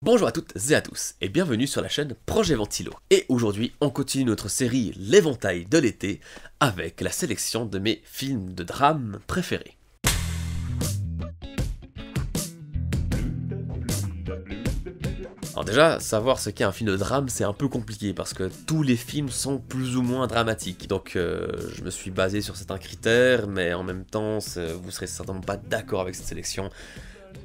Bonjour à toutes et à tous, et bienvenue sur la chaîne Projet Ventilo. Et aujourd'hui, on continue notre série L'éventail de l'été, avec la sélection de mes films de drame préférés. Alors déjà, savoir ce qu'est un film de drame, c'est un peu compliqué, parce que tous les films sont plus ou moins dramatiques. Donc je me suis basé sur certains critères, mais en même temps, vous serez certainement pas d'accord avec cette sélection.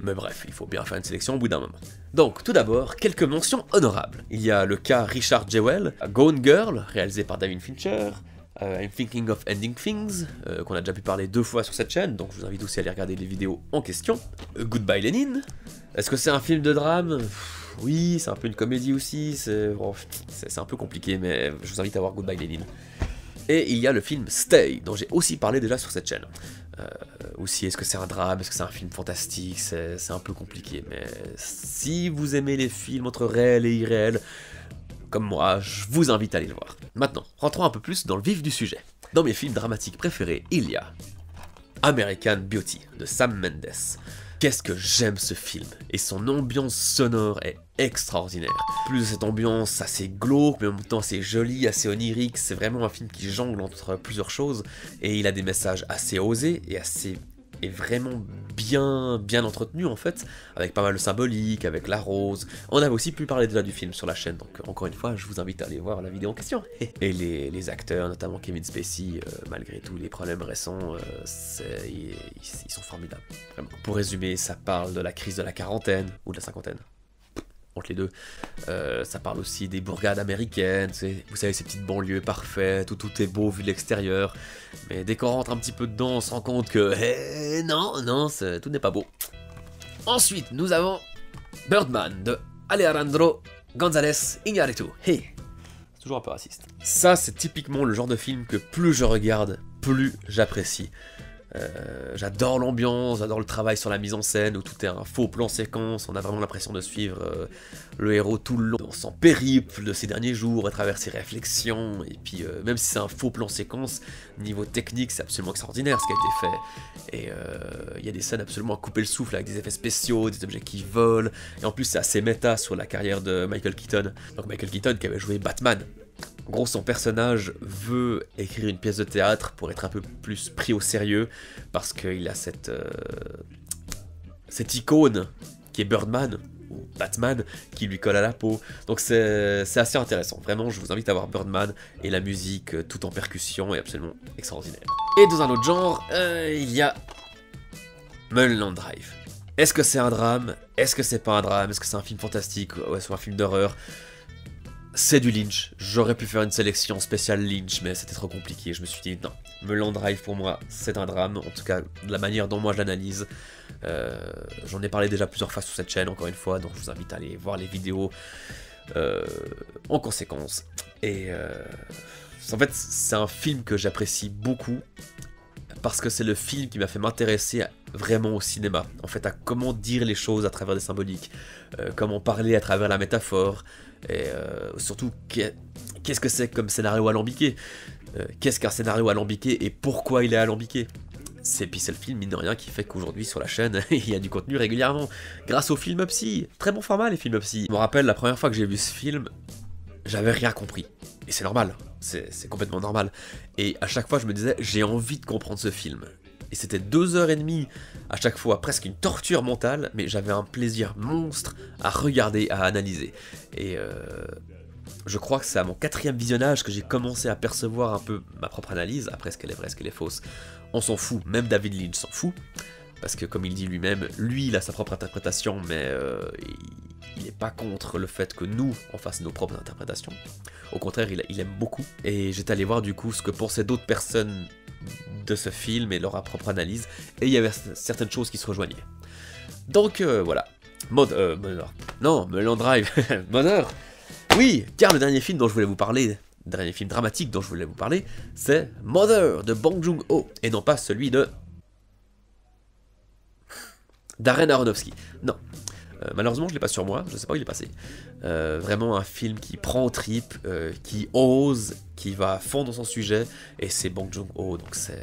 Mais bref, il faut bien faire une sélection au bout d'un moment. Donc, tout d'abord, quelques mentions honorables. Il y a le cas Richard Jewell, Gone Girl, réalisé par David Fincher, I'm Thinking of Ending Things, qu'on a déjà pu parler 2 fois sur cette chaîne, donc je vous invite aussi à aller regarder les vidéos en question. Goodbye Lenin. Est-ce que c'est un film de drame? Oui, c'est un peu une comédie aussi, c'est un peu compliqué, mais je vous invite à voir Goodbye Lenin. Et il y a le film Stay, dont j'ai aussi parlé déjà sur cette chaîne. Aussi, est-ce que c'est un drame, est-ce que c'est un film fantastique, c'est un peu compliqué, mais si vous aimez les films entre réel et irréel, comme moi, je vous invite à aller le voir. Maintenant, rentrons un peu plus dans le vif du sujet. Dans mes films dramatiques préférés, il y a American Beauty, de Sam Mendes. Qu'est-ce que j'aime ce film, et son ambiance sonore est extraordinaire. Plus de cette ambiance assez glauque, mais en même temps assez jolie, assez onirique, c'est vraiment un film qui jongle entre plusieurs choses, et il a des messages assez osés, et vraiment bien entretenu en fait, avec pas mal de symbolique, avec la rose. On avait aussi pu parler déjà du film sur la chaîne, donc encore une fois, je vous invite à aller voir la vidéo en question. Et les acteurs, notamment Kevin Spacey, malgré tous les problèmes récents, ils sont formidables, vraiment. Pour résumer, ça parle de la crise de la quarantaine, ou de la cinquantaine, entre les deux. Ça parle aussi des bourgades américaines, vous savez, ces petites banlieues parfaites où tout est beau vu de l'extérieur, mais dès qu'on rentre un petit peu dedans, on se rend compte que non, tout n'est pas beau. Ensuite, nous avons Birdman de Alejandro González Iñárritu. Hey, c'est toujours un peu raciste. Ça, c'est typiquement le genre de film que plus je regarde, plus j'apprécie. J'adore l'ambiance, j'adore le travail sur la mise en scène où tout est un faux plan séquence, on a vraiment l'impression de suivre le héros tout le long dans son périple de ces derniers jours à travers ses réflexions, et puis même si c'est un faux plan séquence, niveau technique c'est absolument extraordinaire ce qui a été fait, et il y a des scènes absolument à couper le souffle avec des effets spéciaux, des objets qui volent, et en plus c'est assez méta sur la carrière de Michael Keaton, donc Michael Keaton qui avait joué Batman. En gros, son personnage veut écrire une pièce de théâtre pour être un peu plus pris au sérieux, parce qu'il a cette icône qui est Birdman, ou Batman, qui lui colle à la peau. Donc c'est assez intéressant. Vraiment, je vous invite à voir Birdman, et la musique, tout en percussion, est absolument extraordinaire. Et dans un autre genre, il y a Mulholland Drive. Est-ce que c'est un drame? Est-ce que c'est pas un drame? Est-ce que c'est un film fantastique? Ou est-ce un film d'horreur? C'est du Lynch, j'aurais pu faire une sélection spéciale Lynch, mais c'était trop compliqué, je me suis dit non, Mulholland Drive pour moi c'est un drame, en tout cas de la manière dont moi je l'analyse. J'en ai parlé déjà plusieurs fois sur cette chaîne, encore une fois, donc je vous invite à aller voir les vidéos en conséquence. Et en fait c'est un film que j'apprécie beaucoup, parce que c'est le film qui m'a fait m'intéresser vraiment au cinéma, en fait à comment dire les choses à travers des symboliques, comment parler à travers la métaphore, et surtout qu'est-ce que c'est comme scénario alambiqué, qu'est-ce qu'un scénario alambiqué et pourquoi il est alambiqué. Puis c'est le film, mine de rien, qui fait qu'aujourd'hui sur la chaîne, il y a du contenu régulièrement, grâce au film Psy, très bon format les films Psy. Je me rappelle la première fois que j'ai vu ce film, j'avais rien compris, et c'est normal, c'est complètement normal, et à chaque fois je me disais, j'ai envie de comprendre ce film. Et c'était 2h30 à chaque fois, presque une torture mentale, mais j'avais un plaisir monstre à regarder, à analyser. Et je crois que c'est à mon 4e visionnage que j'ai commencé à percevoir un peu ma propre analyse. Après, ce qu'elle est vraie, ce qu'elle est fausse, on s'en fout, même David Lynch s'en fout. Parce que comme il dit lui-même, lui il a sa propre interprétation, mais il n'est pas contre le fait que nous, on fasse nos propres interprétations. Au contraire, il aime beaucoup. Et j'étais allé voir du coup ce que pensaient d'autres personnes de ce film et leur propre analyse, et il y avait certaines choses qui se rejoignaient. Donc voilà. Mulholland Drive. Mother. Oui, car le dernier film dont je voulais vous parler, le dernier film dramatique dont je voulais vous parler, c'est Mother de Bong Joon-ho, et non pas celui de Darren Aronofsky. Non. Malheureusement, je l'ai pas sur moi, je sais pas où il est passé. Vraiment un film qui prend aux tripes, qui ose, qui va à fond dans son sujet, et c'est Bong Joon-ho, donc ça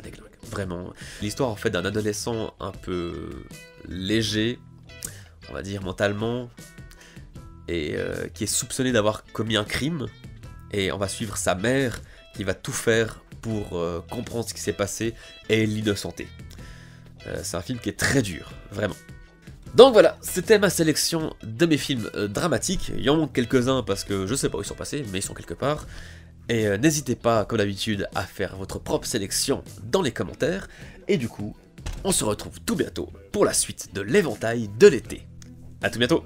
déglingue. Vraiment. L'histoire en fait d'un adolescent un peu léger, on va dire mentalement, et qui est soupçonné d'avoir commis un crime, et on va suivre sa mère qui va tout faire pour comprendre ce qui s'est passé et l'innocenter. C'est un film qui est très dur, vraiment. Donc voilà, c'était ma sélection de mes films dramatiques. Il y en manque quelques-uns parce que je sais pas où ils sont passés, mais ils sont quelque part. Et n'hésitez pas, comme d'habitude, à faire votre propre sélection dans les commentaires. Et du coup, on se retrouve tout bientôt pour la suite de l'éventail de l'été. A tout bientôt!